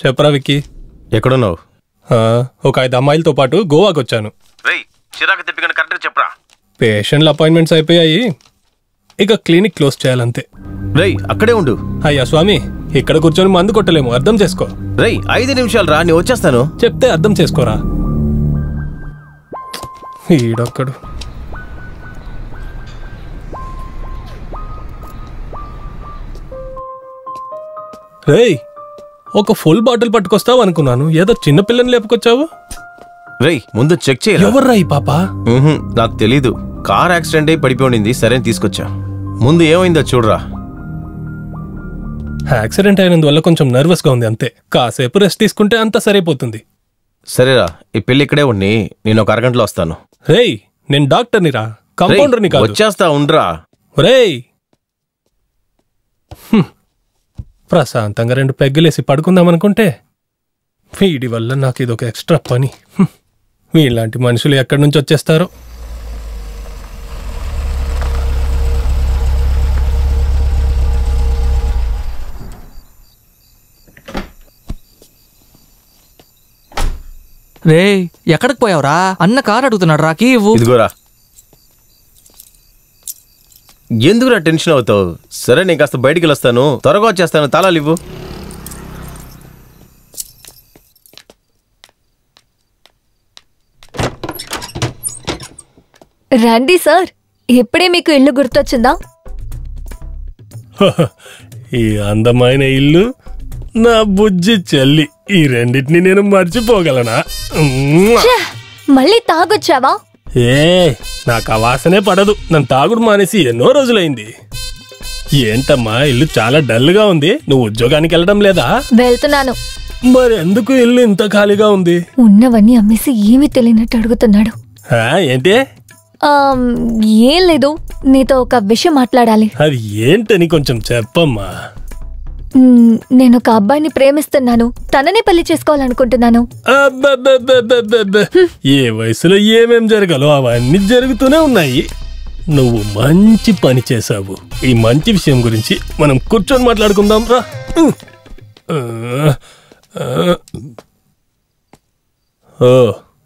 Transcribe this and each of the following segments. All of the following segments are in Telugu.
చెప్పరా విక్కీ. ఎక్కడున్నావు? ఒక 5 అమ్మాయిలతో పాటు గోవాకి వచ్చాను. పేషెంట్ల అపాయింట్మెంట్స్ అయిపోయాయి, ఇక క్లినిక్ క్లోజ్ చేయాలంతే. అక్కడే ఉండు. అయ్యా స్వామి, ఇక్కడ కూర్చొని మందు కొట్టలేము, అర్థం చేసుకో. 5 నిమిషాలు రా, నేను వచ్చేస్తాను. చెప్తే అర్థం చేసుకోరా. ఈడొక్కడు. రేయ్, ఒక ఫుల్ బాటిల్ పట్టుకొస్తావు అనుకున్నాను, ఏదో చిన్న పిల్లని లేపుకొచ్చావు. ముందు చెక్ చేయ. ఎవర్రా ఈ పాప? నాకు తెలీదు, కార్ యాక్సిడెంట్ అయి పడిపోయింది, సరే తీసుకొచ్చా. ముందు ఏమైందో చూడరా. యాక్సిడెంట్ అయినందువల్ల కొంచెం నర్వస్ గా ఉంది అంతే, కాసేపు రెస్ట్ తీసుకుంటే అంతా సరైపోతుంది. సరేరా, ఈ పెళ్లి ఇక్కడే ఉండి నేను ఒక అరగంటలో వస్తాను. రేయ్, నేను డాక్టర్ని రా, కంపౌండర్ని కాదు. వచ్చేస్తా, ఉండ్రా. రేయ్, ప్రశాంతంగా 2 పెగ్గులేసి పడుకుందామనుకుంటే వీడి వల్ల నాకు ఇదొక ఎక్స్ట్రా పని. వీళ్ళంటి మనుషులు ఎక్కడి నుంచి వచ్చేస్తారో. రే, ఎక్కడికి పోయావురా? అన్న కారు అడుగుతున్నాడు, రాకి ఇవ్వు. ఇదిగోరా. ఎందుకురా టెన్షన్ అవుతావు? సరే, నేను కాస్త బయటికి వెళ్ళొస్తాను, త్వరగా వచ్చేస్తాను, తాళాలు ఇవ్వు. రండి సార్, ఇప్పుడే మీకు ఇల్లు గుర్తొచ్చిందా? ఈ అందమైన ఇల్లు, నా బుజ్జి చెల్లి, ఈ రెండింటిని నేను మర్చిపోగలనా? మళ్ళీ తాగొచ్చావా? నాకు ఆ వాసనే పడదు. నన్ను తాగుడు మానేసి ఎన్నో రోజులైంది. ఏంటమ్మా, ఇల్లు చాలా డల్ గా ఉంది, నువ్వు ఉద్యోగానికి వెళ్ళడం లేదా? వెళ్తున్నాను. మరి ఎందుకు ఇల్లు ఇంత ఖాళీగా ఉంది? ఉన్నవన్నీ అమ్మేసి ఏమీ తెలియనట్టు అడుగుతున్నాడు. ఏంటి? ఏం లేదు, నీతో ఒక విషయం మాట్లాడాలి. అది ఏంటని కొంచెం చెప్పమ్మా. నేను ఒక అబ్బాయిని ప్రేమిస్తున్నాను, తననే పెళ్లి చేసుకోవాలనుకుంటున్నాను. ఏ వయసులో ఏమేం జరగాలో అవన్నీ జరుగుతూనే ఉన్నాయి. నువ్వు మంచి పని చేసావు. ఈ మంచి విషయం గురించి మనం కూర్చొని మాట్లాడుకుందాం రా. ఓ,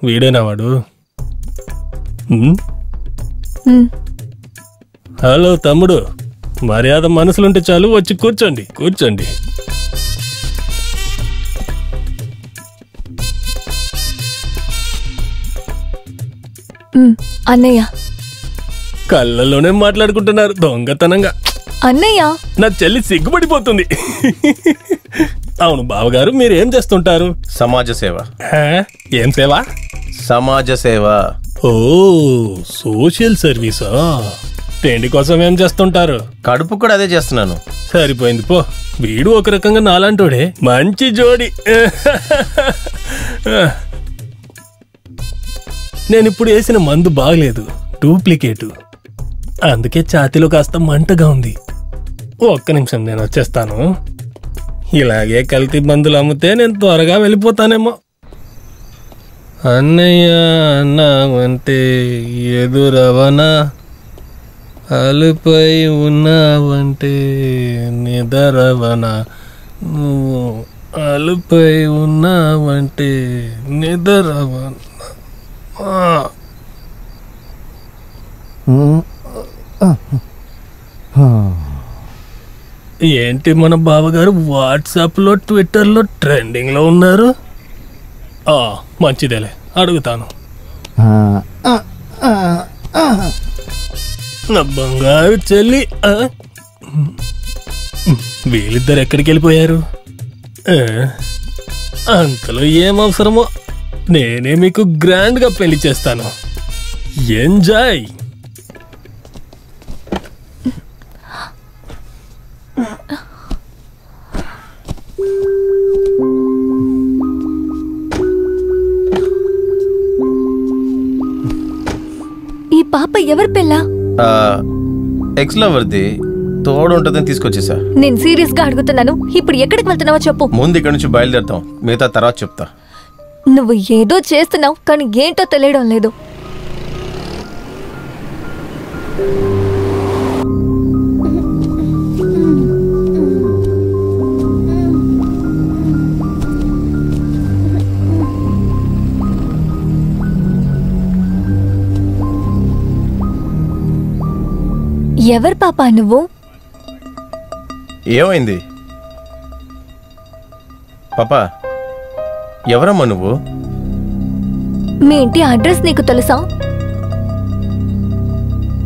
వీడేనా వాడు? హలో తమ్ముడు, మర్యాద మనసులుంటే చాలు, వచ్చి కూర్చోండి కూర్చోండి. అన్నయ్య. కళ్ళలోనే మాట్లాడుకుంటున్నారు దొంగతనంగా. అన్నయ్య, నా చెల్లి సిగ్గుపడిపోతుంది. అవును బావగారు, మీరేం చేస్తుంటారు? సమాజ సేవ. ఏం సేవ? సమాజ సేవ. ఓ, సోషల్ సర్వీసా? తిండి కోసం ఏం చేస్తుంటారు? కడుపు కూడా అదే చేస్తున్నాను. సరిపోయింది పో. వీడు ఒక రకంగా నాలాంటోడే, మంచి జోడి. నేనిప్పుడు వేసిన మందు బాగలేదు, డూప్లికేటు, అందుకే ఛాతీలో కాస్త మంటగా ఉంది. ఒక్క నిమిషం, నేను వచ్చేస్తాను. ఇలాగే కల్తీ మందులు అమ్మితే నేను త్వరగా వెళ్ళిపోతానేమో. అన్నయ్య అన్నావంటే ఎదురవనా, అలుపై ఉన్నావంటే నిదరవనా, నువ్వు అలుపై ఉన్నావంటే నిదరవనా. ఏంటి మన బావగారు వాట్సాప్లో ట్విట్టర్లో ట్రెండింగ్లో ఉన్నారు? మంచిదేలే, అడుగుతాను. నా బంగారు చెల్లి, వీళ్ళిద్దరు ఎక్కడికి వెళ్ళిపోయారు? అంతలో ఏం అవసరమో నేనే మీకు గ్రాండ్గా పెళ్లి చేస్తాను. ఎంజాయ్. ఈ పాప ఎవరి పిల్ల? ఎక్స్ లవర్ది, తోడు ఉంటుందని తీసుకొచ్చేసా. నేను సీరియస్ గా అడుగుతున్నాను, ఇప్పుడు ఎక్కడికి వెళ్తున్నావో చెప్పు. ముందు ఇక్కడ నుంచి బయలుదేరుతాం, మిగతా తర్వాత చెప్తా. నువ్వు ఏదో చేస్తున్నావు, కానీ ఏంటో తెలియడం లేదు. ఎవరు పాపా నువ్వు? ఏమైంది పాపా? ఎవరమ్మా నువ్వు? మీ ఇంటి అడ్రస్ నీకు తెలుసా?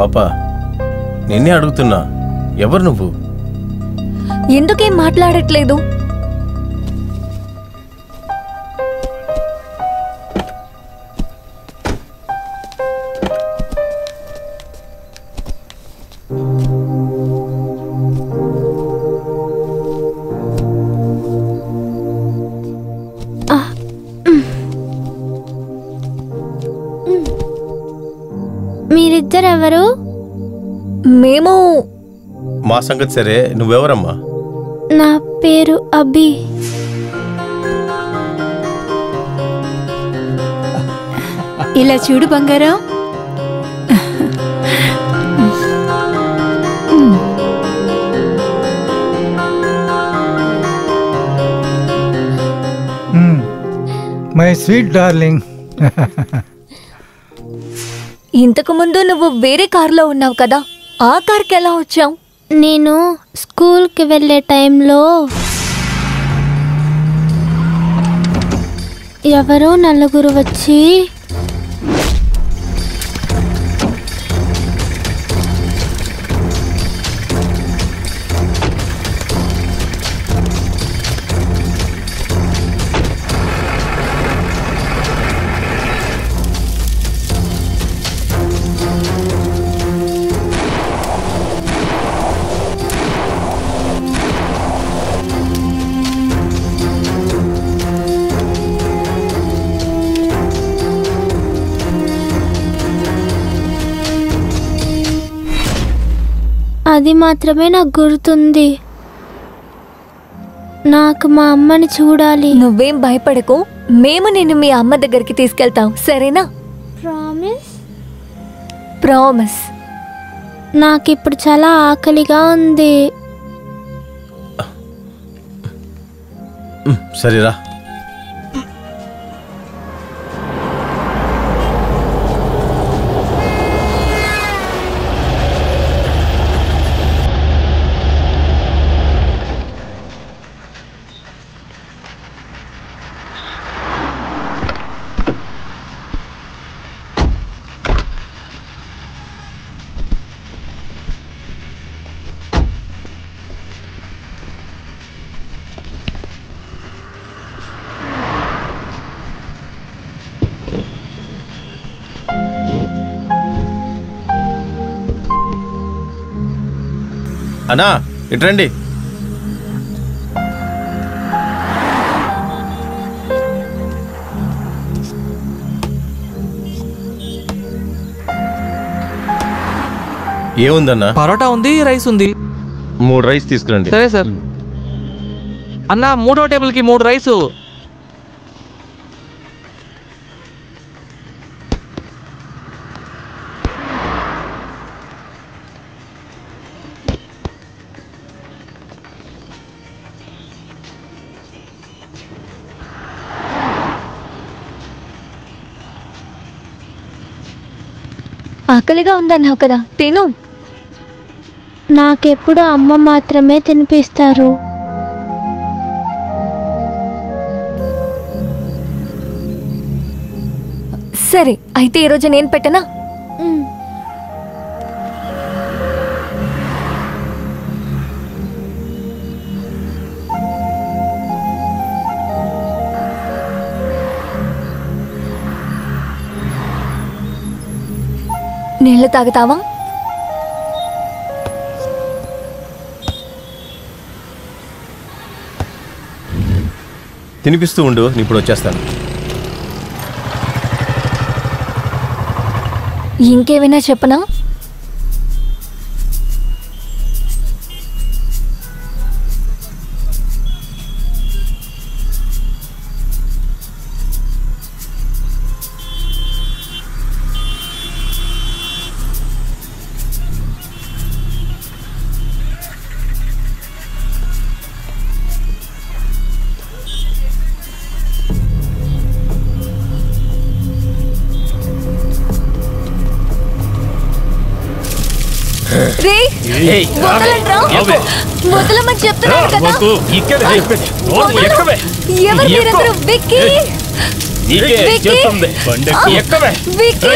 పాపా నిన్నే అడుగుతున్నా, ఎవరు నువ్వు? ఎందుకేం మాట్లాడట్లేదు? మీరిద్దరెవరు? మేము మా సంగతి సరే, నువ్వెవరమ్మా? నా పేరు అభి. ఇలా చూడు బంగారం, మై స్వీట్ డార్లింగ్. ఇంతకు ముందు నువ్వు వేరే కారులో ఉన్నావు కదా, ఆ కార్కి ఎలా వచ్చావు? నేను స్కూల్కి వెళ్ళే టైంలో ఎవరో నలుగురు వచ్చి అది మాత్రమే నాకు గుర్తుంది. నాకు మా అమ్మని చూడాలి. నువ్వేం భయపడకు, మేము నిన్ను మీ అమ్మ దగ్గరికి తీసుకెళ్తాం, సరేనా? ప్రామిస్? ప్రామిస్. నాకిప్పుడు చాలా ఆకలిగా ఉంది. సరేరా. అన్నా ఇట్రండి. ఏముందన్నా? పరోటా ఉంది, రైస్ ఉంది. 3 రైస్ తీసుకురండి. సరే సార్. అన్న 3వ టేబుల్కి 3 రైసు. ఆకలిగా ఉందన్నావు కదా, తిను. నాకెప్పుడు అమ్మ మాత్రమే తినిపిస్తారు. సరే అయితే ఈరోజు నేను పెట్టనా? నీళ్ళు తాగుతావా? తినిపిస్తూ ఉండు, నేను ఇప్పుడు వచ్చేస్తాను. ఇంకేమైనా చెప్పనా? రే వదలండ్రా. వదలమని చెప్తున్నాను కదా. ఎవరు మీరందరూ? విక్కీ విక్కీ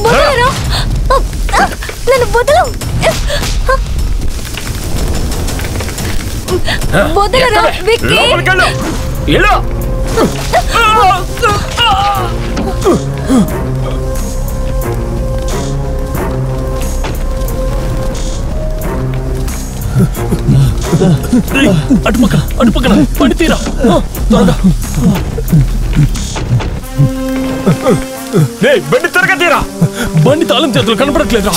వదలరా. నన్ను వదలు. వదలరా విక్కీ. అటుపక్కన పడి తీరా త్వరగా. బండి త్వరగా తీరా. బండి తాళం చేతులు కనపడట్లేదు.